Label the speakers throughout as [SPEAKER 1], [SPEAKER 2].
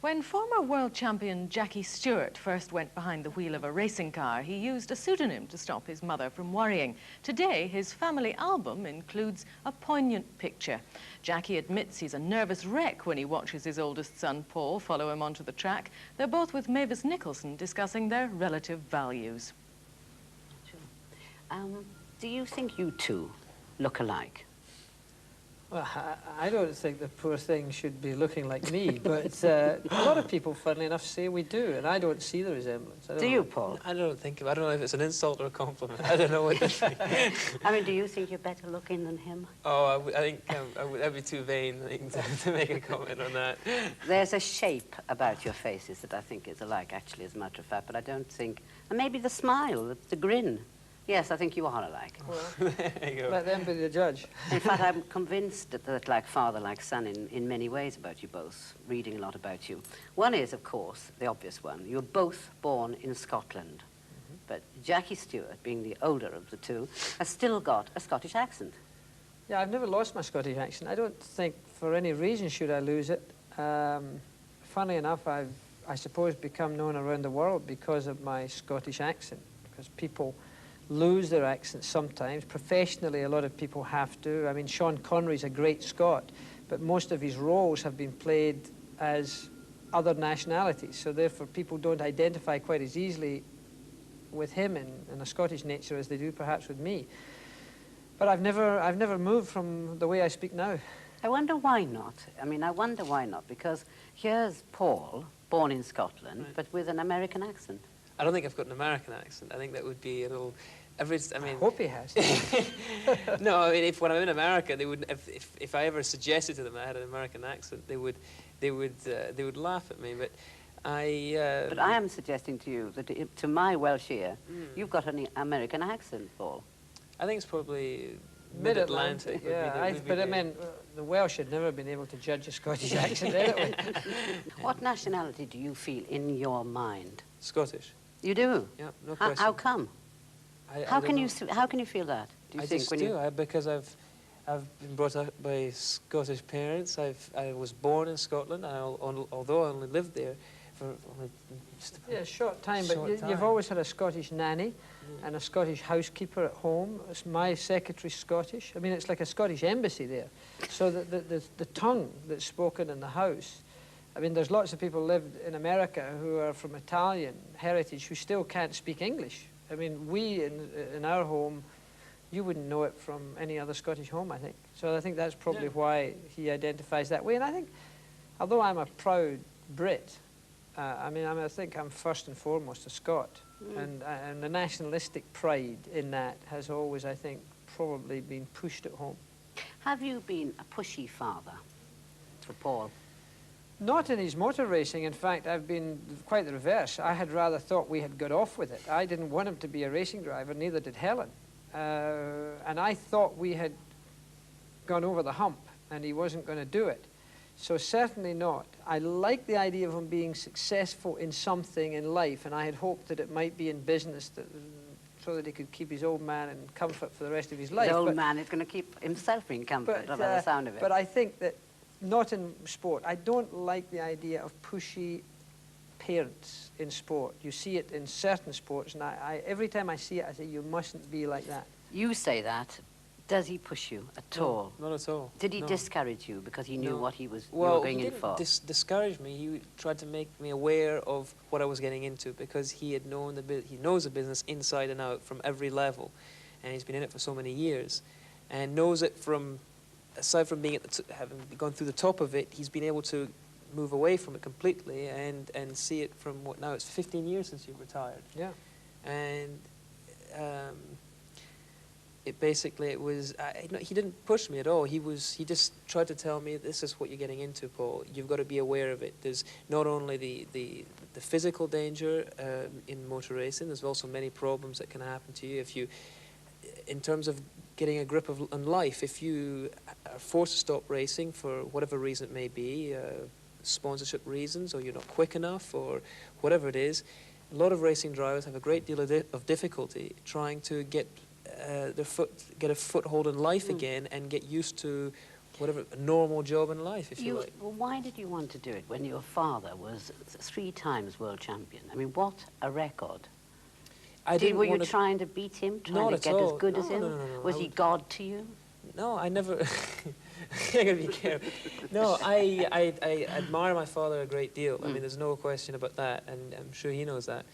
[SPEAKER 1] When former world champion Jackie Stewart first went behind the wheel of a racing car, he used a pseudonym to stop his mother from worrying. Today, his family album includes a poignant picture. Jackie admits he's a nervous wreck when he watches his oldest son, Paul, follow him onto the track. They're both with Mavis Nicholson discussing their relative values.
[SPEAKER 2] Do you think you two look alike?
[SPEAKER 3] Well, I don't think the poor thing should be looking like me, but a lot of people, funnily enough, say we do, and I don't see the resemblance.
[SPEAKER 2] Do you, Paul?
[SPEAKER 4] I don't know if it's an insult or a compliment. I don't know what to think.
[SPEAKER 2] I mean, do you think you're better looking than him?
[SPEAKER 4] Oh, I think I'd be too vain to make a comment on that.
[SPEAKER 2] There's a shape about your faces that I think is alike, actually, as a matter of fact, but I don't think... And maybe the smile, the grin. Yes, I think you are alike.
[SPEAKER 3] Well,
[SPEAKER 4] there you go.
[SPEAKER 3] let them be the judge.
[SPEAKER 2] In fact, I'm convinced that like father, like son, in many ways about you both, reading a lot about you. One is, of course, the obvious one. You're both born in Scotland. But Jackie Stewart, being the older of the two, has still got a Scottish accent.
[SPEAKER 3] Yeah, I've never lost my Scottish accent. I don't think for any reason should I lose it. Funnily enough, I've, I suppose, become known around the world because of my Scottish accent, because people lose their accents sometimes. Professionally, a lot of people have to. I mean, Sean Connery's a great Scot, but most of his roles have been played as other nationalities, so therefore people don't identify quite as easily with him in a Scottish nature as they do perhaps with me. But I've never moved from the way I speak now.
[SPEAKER 2] I wonder why not. I mean, I wonder why not, because here's Paul, born in Scotland,
[SPEAKER 4] right,
[SPEAKER 2] but with an American accent.
[SPEAKER 4] I don't think I've got an American accent. I think that would be a little... I
[SPEAKER 3] hope he has.
[SPEAKER 4] No, I mean, when I'm in America, they would, if I ever suggested to them I had an American accent, they would laugh at me. But
[SPEAKER 2] But I am suggesting to you that, to my Welsh ear, you've got an American accent, Paul.
[SPEAKER 4] I think it's probably
[SPEAKER 3] Mid-Atlantic. Yeah, but I mean, the Welsh had never been able to judge a Scottish accent anyway.
[SPEAKER 2] What nationality do you feel in your mind?
[SPEAKER 4] Scottish.
[SPEAKER 2] You do?
[SPEAKER 4] Yeah, no question.
[SPEAKER 2] How come? How can you feel that? Do you
[SPEAKER 4] I
[SPEAKER 2] think
[SPEAKER 4] just
[SPEAKER 2] when
[SPEAKER 4] do.
[SPEAKER 2] you...
[SPEAKER 4] Because I've been brought up by Scottish parents. I was born in Scotland. Although I only lived there for only just
[SPEAKER 3] a short time, but you've always had a Scottish nanny and a Scottish housekeeper at home. My secretary's Scottish. I mean, it's like a Scottish embassy there. So the tongue that's spoken in the house, I mean, there's lots of people lived in America who are from Italian heritage who still can't speak English. I mean, we in our home, you wouldn't know it from any other Scottish home, I think. So I think that's probably why he identifies that way. And I think, although I'm a proud Brit, I think I'm first and foremost a Scot. And the nationalistic pride in that has always, I think, probably been pushed at home.
[SPEAKER 2] Have you been a pushy father for Paul?
[SPEAKER 3] Not in his motor racing. In fact, I've been quite the reverse. I had rather thought we had got off with it. I didn't want him to be a racing driver, neither did Helen. And I thought we had gone over the hump and he wasn't going to do it. So certainly not. I like the idea of him being successful in something in life, and I had hoped that it might be in business, so that he could keep his old man in comfort for the rest of his life.
[SPEAKER 2] The old man is going to keep himself in comfort, by the sound of it.
[SPEAKER 3] But I think that not in sport. I don't like the idea of pushy parents in sport. You see it in certain sports, and every time I see it, I say, you mustn't be like that.
[SPEAKER 2] You say that. Does he push you at all?
[SPEAKER 4] Not at all.
[SPEAKER 2] Did he discourage you because he knew what he was
[SPEAKER 4] going
[SPEAKER 2] in for?
[SPEAKER 4] Well, he didn't discourage me. He tried to make me aware of what I was getting into, because he had known he knows the business inside and out from every level, and he's been in it for so many years, and knows it from... Aside from being having gone through the top of it, he's been able to move away from it completely and see it from what now it's 15 years since you've retired.
[SPEAKER 3] Yeah.
[SPEAKER 4] And it was he didn't push me at all. He just tried to tell me, this is what you're getting into, Paul. You've got to be aware of it. There's not only the physical danger in motor racing. There's also many problems that can happen to you if you, in terms of getting a grip on life. If you are forced to stop racing for whatever reason it may be, sponsorship reasons, or you're not quick enough, or whatever it is, a lot of racing drivers have a great deal of difficulty trying to get a foothold in life again and get used to whatever, a normal job in life, if you like.
[SPEAKER 2] Well, why did you want to do it when your father was 3 times world champion? I mean, what a record. Were you trying to beat him, trying to get as good as him?
[SPEAKER 4] No.
[SPEAKER 2] Was he God to you?
[SPEAKER 4] No, I never... I gotta be careful. No, I admire my father a great deal. I mean, there's no question about that, and I'm sure he knows that.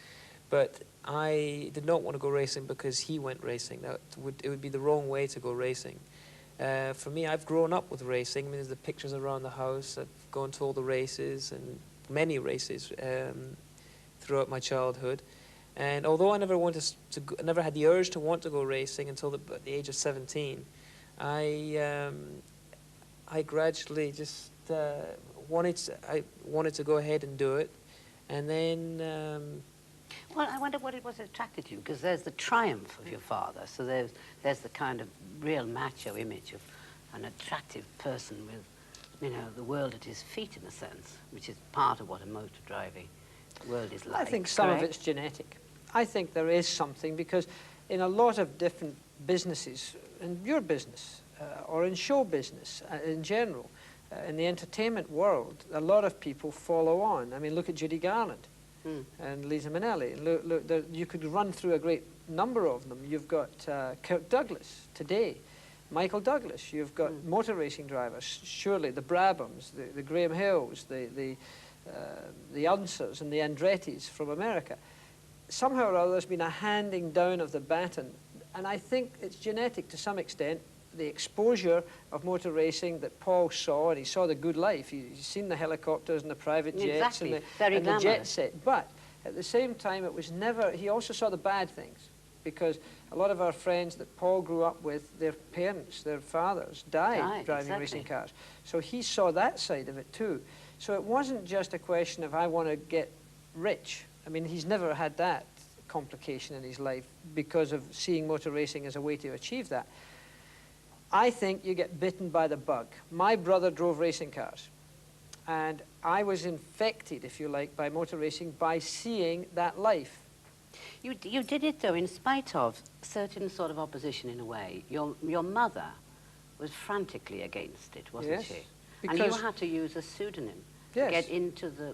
[SPEAKER 4] But I did not want to go racing because he went racing. It would be the wrong way to go racing. For me, I've grown up with racing. I mean, there's the pictures around the house. I've gone to all the races, and many races throughout my childhood. And although I never never had the urge to want to go racing until the age of 17, I gradually just wanted to go ahead and do it, and then.
[SPEAKER 2] Well, I wonder what it was that attracted you, because there's the triumph of your father, so there's the kind of real macho image of an attractive person with, you know, the world at his feet in a sense, which is part of what a motor driving world is like.
[SPEAKER 3] I think some of it's genetic. I think there is something, because in a lot of different businesses, in your business, or in show business in general, in the entertainment world, a lot of people follow on. I mean, look at Judy Garland. And Lisa Minnelli. Look, you could run through a great number of them. You've got Kirk Douglas today, Michael Douglas. You've got motor racing drivers, surely the Brabhams, the Graham Hills, the Unsers and the Andrettis from America. Somehow or other there's been a handing down of the baton, and I think it's genetic to some extent. The exposure of motor racing that Paul saw, and he saw the good life. He's seen the helicopters and the private jets and the jet set. But at the same time, it was never, he also saw the bad things, because a lot of our friends that Paul grew up with, their parents, their fathers, died driving racing cars. So he saw that side of it too. So it wasn't just a question of I want to get rich. I mean, he's never had that complication in his life because of seeing motor racing as a way to achieve that. I think you get bitten by the bug. My brother drove racing cars, and I was infected, if you like, by motor racing by seeing that life.
[SPEAKER 2] You did it, though, in spite of certain sort of opposition in a way. Your mother was frantically against it, wasn't she? And you had to use a pseudonym to get into the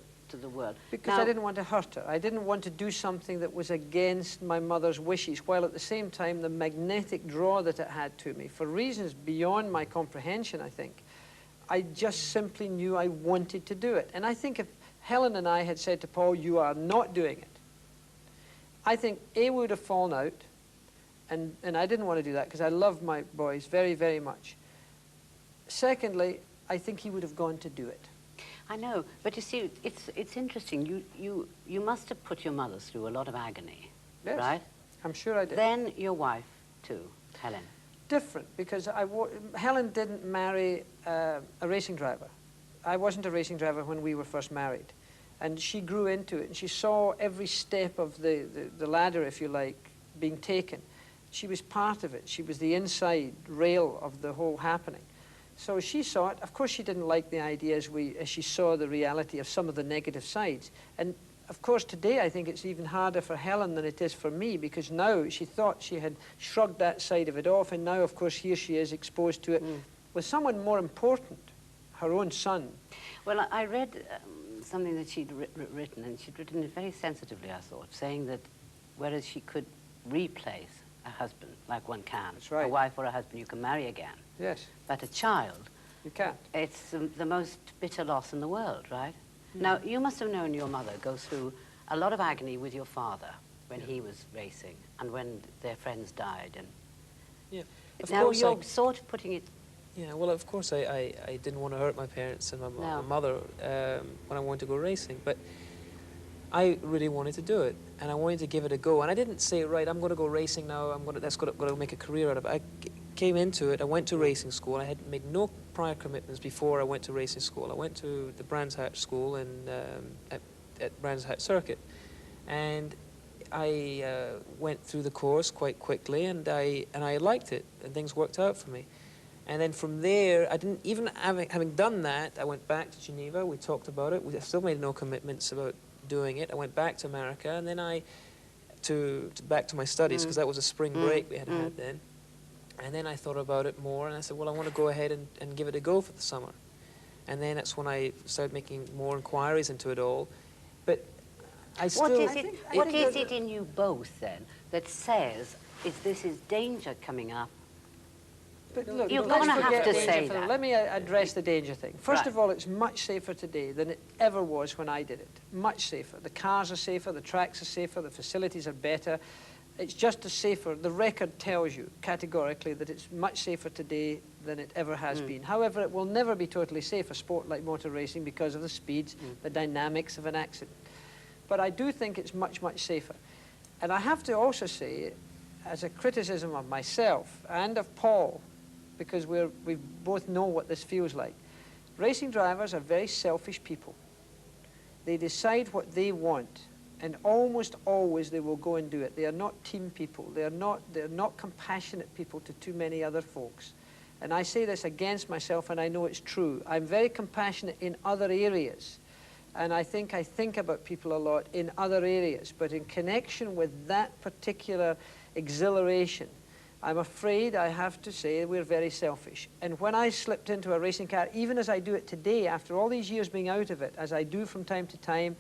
[SPEAKER 2] world.
[SPEAKER 3] Because I didn't want to hurt her. I didn't want to do something that was against my mother's wishes, while at the same time the magnetic draw that it had to me, for reasons beyond my comprehension, I think, I just simply knew I wanted to do it. And I think if Helen and I had said to Paul, you are not doing it, I think A, would have fallen out, and I didn't want to do that because I love my boys very, very much. Secondly, I think he would have gone to do it.
[SPEAKER 2] I know, but you see, it's interesting. You must have put your mother through a lot of agony, right?
[SPEAKER 3] I'm sure I did.
[SPEAKER 2] Then your wife, too, Helen.
[SPEAKER 3] Different, because Helen didn't marry a racing driver. I wasn't a racing driver when we were first married. And she grew into it, and she saw every step of the ladder, if you like, being taken. She was part of it. She was the inside rail of the whole happening. So she saw it. Of course, she didn't like the idea as she saw the reality of some of the negative sides. And of course, today I think it's even harder for Helen than it is for me, because now she thought she had shrugged that side of it off, and now, of course, here she is exposed to it with someone more important, her own son.
[SPEAKER 2] Well, I read something that she'd written, and she'd written it very sensitively, I thought, saying that whereas she could replace a husband like one can, a wife or a husband you can marry again.
[SPEAKER 3] Yes.
[SPEAKER 2] But a child,
[SPEAKER 3] you can't.
[SPEAKER 2] It's the most bitter loss in the world, right? Now, you must have known your mother go through a lot of agony with your father when he was racing and when their friends died. And now you're sort of putting it...
[SPEAKER 4] Yeah, well, of course I didn't want to hurt my parents and my mother when I wanted to go racing, but I really wanted to do it, and I wanted to give it a go. And I didn't say, right, I'm going to go racing now, that's got to make a career out of it. I came into it, I went to racing school. I had made no prior commitments before I went to racing school. I went to the Brands Hatch School at Brands Hatch Circuit, and I went through the course quite quickly, and I liked it, and things worked out for me. And then from there, I didn't even having done that, I went back to Geneva. We talked about it. We still made no commitments about doing it. I went back to America, and then back to my studies, because that was a spring break we had then. And then I thought about it more, and I said, well, I want to go ahead and give it a go for the summer. And then that's when I started making more inquiries into it all. But I still...
[SPEAKER 2] What is it in you both, then, that says this is danger coming up?
[SPEAKER 3] But look,
[SPEAKER 2] you're going to have to say that.
[SPEAKER 3] Let me address the danger thing. First of all, it's much safer today than it ever was when I did it. Much safer. The cars are safer, the tracks are safer, the facilities are better. It's just as safer. The record tells you categorically that it's much safer today than it ever has been. However, it will never be totally safe, a sport like motor racing, because of the speeds, the dynamics of an accident. But I do think it's much, much safer. And I have to also say, as a criticism of myself and of Paul, because we both know what this feels like, racing drivers are very selfish people. They decide what they want, and almost always they will go and do it. They are not team people. They're not compassionate people to too many other folks. And I say this against myself, and I know it's true. I'm very compassionate in other areas, and I think about people a lot in other areas, but in connection with that particular exhilaration, I'm afraid I have to say we're very selfish. And when I slipped into a racing car, even as I do it today, after all these years being out of it, as I do from time to time,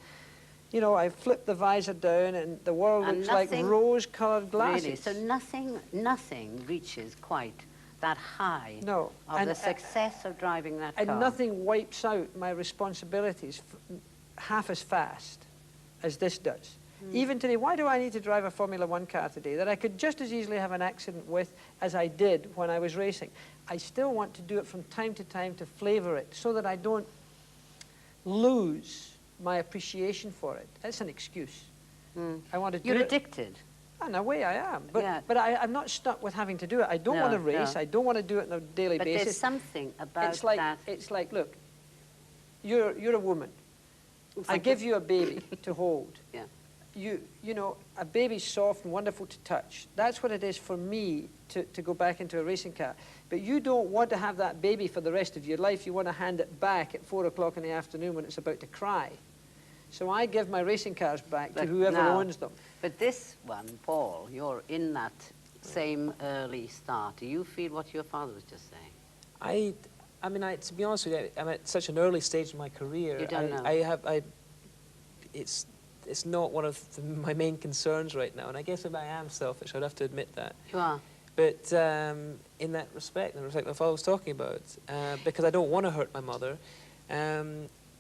[SPEAKER 3] you know, I flip the visor down and the world looks like rose-coloured glasses.
[SPEAKER 2] Really, so nothing reaches quite that high
[SPEAKER 3] of
[SPEAKER 2] the success of driving that car.
[SPEAKER 3] And nothing wipes out my responsibilities half as fast as this does. Even today, why do I need to drive a Formula One car today that I could just as easily have an accident with as I did when I was racing? I still want to do it from time to time to flavour it so that I don't lose my appreciation for it. That's an excuse. I want to do
[SPEAKER 2] You're
[SPEAKER 3] it.
[SPEAKER 2] addicted.
[SPEAKER 3] In a way I am, but I'm not stuck with having to do it. I don't want to race. I don't want to do it on a daily basis.
[SPEAKER 2] But there's something about that.
[SPEAKER 3] It's like, look, you're a woman. I give you a baby to hold.
[SPEAKER 2] Yeah.
[SPEAKER 3] You know, a baby's soft and wonderful to touch. That's what it is for me to go back into a racing car. But you don't want to have that baby for the rest of your life. You want to hand it back at 4 o'clock in the afternoon when it's about to cry. So I give my racing cars back to whoever owns them.
[SPEAKER 2] But this one, Paul, you're in that same early start. Do you feel what your father was just saying?
[SPEAKER 4] I mean, to be honest with you, I'm at such an early stage in my career.
[SPEAKER 2] You don't know.
[SPEAKER 4] It's not one of my main concerns right now, and I guess if I am selfish, I'd have to admit that.
[SPEAKER 2] You are.
[SPEAKER 4] But in that respect, my father was talking about, because I don't want to hurt my mother,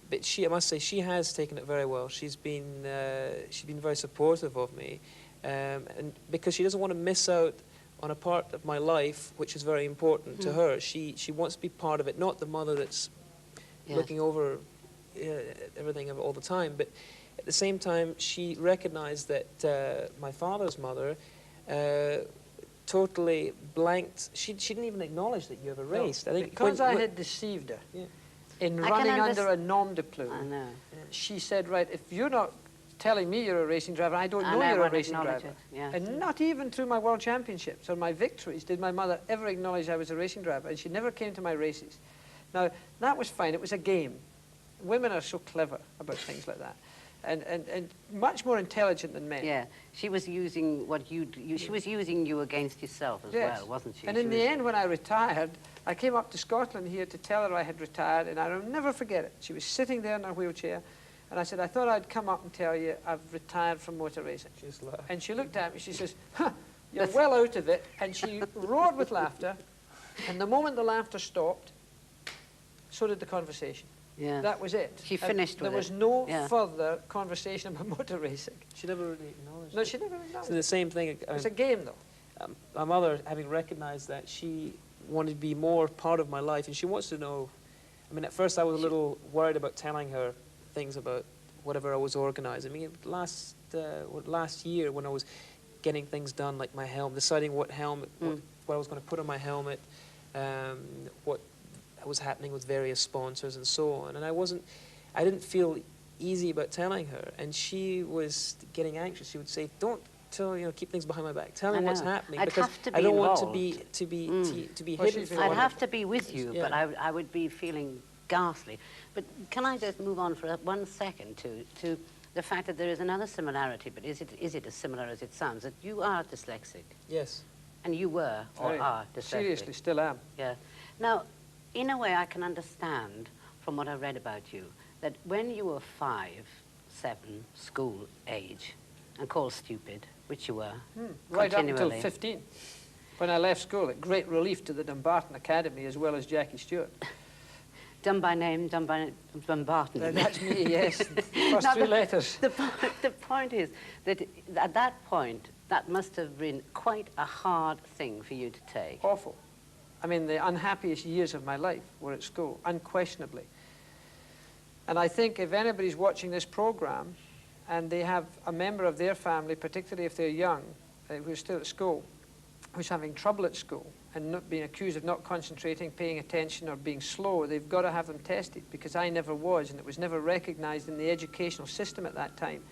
[SPEAKER 4] but I must say, she has taken it very well. She's been very supportive of me, and because she doesn't want to miss out on a part of my life which is very important to her. She wants to be part of it, not the mother that's looking over everything all the time, but at the same time, she recognized that my father's mother totally blanked. She didn't even acknowledge that you ever raced.
[SPEAKER 3] No, I think because I had deceived her in running under a nom de plume.
[SPEAKER 2] I know.
[SPEAKER 3] She said, right, if you're not telling me you're a racing driver, I don't know you're a racing driver. And not even through my world championships or my victories did my mother ever acknowledge I was a racing driver, and she never came to my races. Now, that was fine. It was a game. Women are so clever about things like that. And much more intelligent than men.
[SPEAKER 2] Yeah, she was using what she was using you against yourself as well, wasn't she?
[SPEAKER 3] And in the end, when I retired, I came up to Scotland here to tell her I had retired, and I'll never forget it. She was sitting there in her wheelchair, and I said, I thought I'd come up and tell you I've retired from motor racing. And she looked at me, she says, huh, you're well out of it, and she roared with laughter, and the moment the laughter stopped, so did the conversation.
[SPEAKER 2] Yeah.
[SPEAKER 3] That was it.
[SPEAKER 2] She finished with it.
[SPEAKER 3] There was no further conversation about motor racing.
[SPEAKER 4] She never really acknowledged
[SPEAKER 3] No, she never acknowledged
[SPEAKER 4] So the same thing.
[SPEAKER 3] It's a game, though.
[SPEAKER 4] My mother, having recognized that, she wanted to be more part of my life, and she wants to know. I mean, at first I was a little worried about telling her things about whatever I was organizing. I mean, last year when I was getting things done, like my helmet, deciding what helmet, what I was going to put on my helmet, what was happening with various sponsors and so on, and I didn't feel easy about telling her, and she was getting anxious. She would say, "Don't tell, keep things behind my back. Tell me what's happening, because I don't want to be hidden."
[SPEAKER 2] I'd have to be with you, but I would be feeling ghastly. But can I just move on for 1 second to the fact that there is another similarity, but is it as similar as it sounds? That you are dyslexic.
[SPEAKER 4] Yes.
[SPEAKER 2] And you were, or are, dyslexic.
[SPEAKER 3] Seriously, still am.
[SPEAKER 2] Yeah. Now, in a way, I can understand from what I read about you that when you were 5, 7, school age, and called stupid, which you were,
[SPEAKER 3] right up until 15. When I left school, at great relief to the Dumbarton Academy as well as Jackie Stewart.
[SPEAKER 2] Done by name, Dumbarton.
[SPEAKER 3] That's me, yes. First 3 letters.
[SPEAKER 2] The point is that at that point, that must have been quite a hard thing for you to take.
[SPEAKER 3] Awful. I mean, the unhappiest years of my life were at school, unquestionably. And I think if anybody's watching this program and they have a member of their family, particularly if they're young, who's still at school, who's having trouble at school and not being accused of not concentrating, paying attention, or being slow, they've got to have them tested, because I never was, and it was never recognized in the educational system at that time.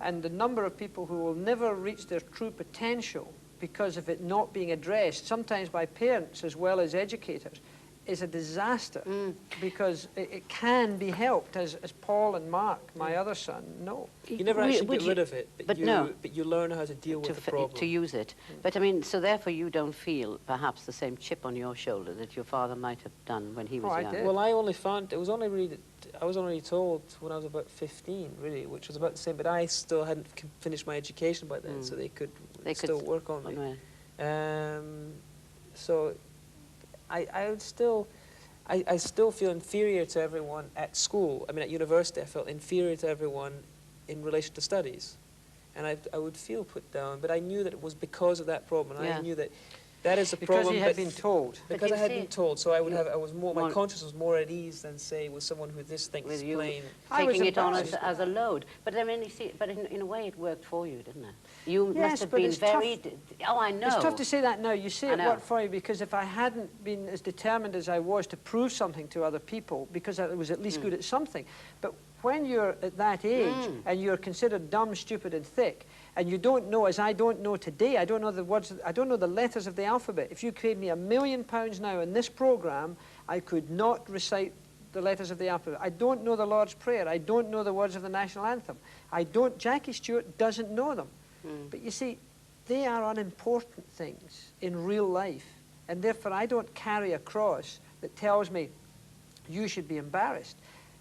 [SPEAKER 3] And the number of people who will never reach their true potential because of it not being addressed, sometimes by parents as well as educators, is a disaster, because it can be helped, as Paul and Mark, my other son, know.
[SPEAKER 4] You never actually get rid of it, but you learn how to deal with the problem.
[SPEAKER 2] To use it. But I mean, so therefore you don't feel perhaps the same chip on your shoulder that your father might have done when he was young.
[SPEAKER 3] I did.
[SPEAKER 4] Well, I only found, I was only told when I was about 15, really, which was about the same, but I still hadn't finished my education by then, so they could still work on me. So I still feel inferior to everyone at school. I mean, at university, I felt inferior to everyone in relation to studies. And I would feel put down, but I knew that it was because of that problem. And I knew that that is a problem.
[SPEAKER 3] Because you had been told.
[SPEAKER 4] Because I had been told, so I would have, my conscience was more at ease than, say, with someone who this thinks plain.
[SPEAKER 2] Taking it on as a load. But I mean, you see, but in a way it worked for you, didn't it? You must have been very... Oh, I know.
[SPEAKER 3] It's tough to say that now. You say it worked for you because if I hadn't been as determined as I was to prove something to other people, because I was at least good at something. But when you're at that age and you're considered dumb, stupid and thick, and you don't know, as I don't know today, I don't know the words, I don't know the letters of the alphabet. If you paid me £1 million now in this program, I could not recite the letters of the alphabet. I don't know the Lord's Prayer. I don't know the words of the national anthem. Jackie Stewart doesn't know them. But you see, they are unimportant things in real life. And therefore, I don't carry a cross that tells me, you should be embarrassed,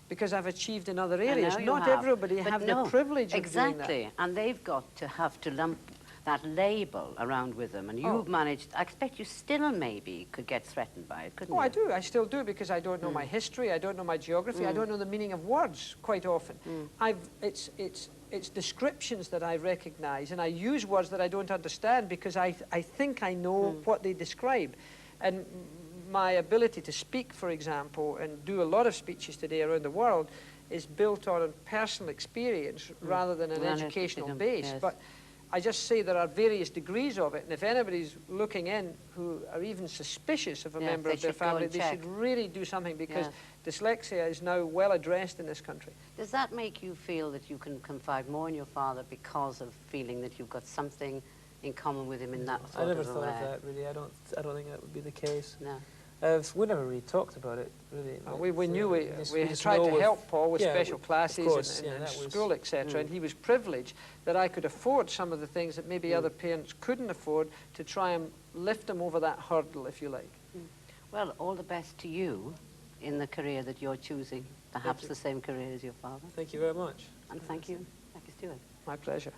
[SPEAKER 3] because I've achieved in other areas. Not everybody have the privilege of doing that.
[SPEAKER 2] Exactly, and they've got to have to lump that label around with them, and you've managed, I expect you still maybe could get threatened by it, couldn't you?
[SPEAKER 3] I do, I still do, because I don't know my history, I don't know my geography, I don't know the meaning of words quite often. It's descriptions that I recognize, and I use words that I don't understand because I think I know what they describe. And my ability to speak, for example, and do a lot of speeches today around the world is built on a personal experience rather than an educational base. Yes. But I just say there are various degrees of it, and if anybody's looking in who are even suspicious of a member of their family, they should really do something, because dyslexia is now well addressed in this country.
[SPEAKER 2] Does that make you feel that you can confide more in your father because of feeling that you've got something in common with him in that sort of a way?
[SPEAKER 4] I never thought of that, really. I don't think that would be the case.
[SPEAKER 2] No.
[SPEAKER 4] We never really talked about it, really.
[SPEAKER 3] We knew we tried to help Paul with special classes and school, etc. And he was privileged that I could afford some of the things that maybe other parents couldn't afford, to try and lift him over that hurdle, if you like.
[SPEAKER 2] Well, all the best to you in the career that you're choosing, perhaps the same career as your father.
[SPEAKER 4] Thank you very much.
[SPEAKER 2] And thank you, Jackie Stewart.
[SPEAKER 3] My pleasure.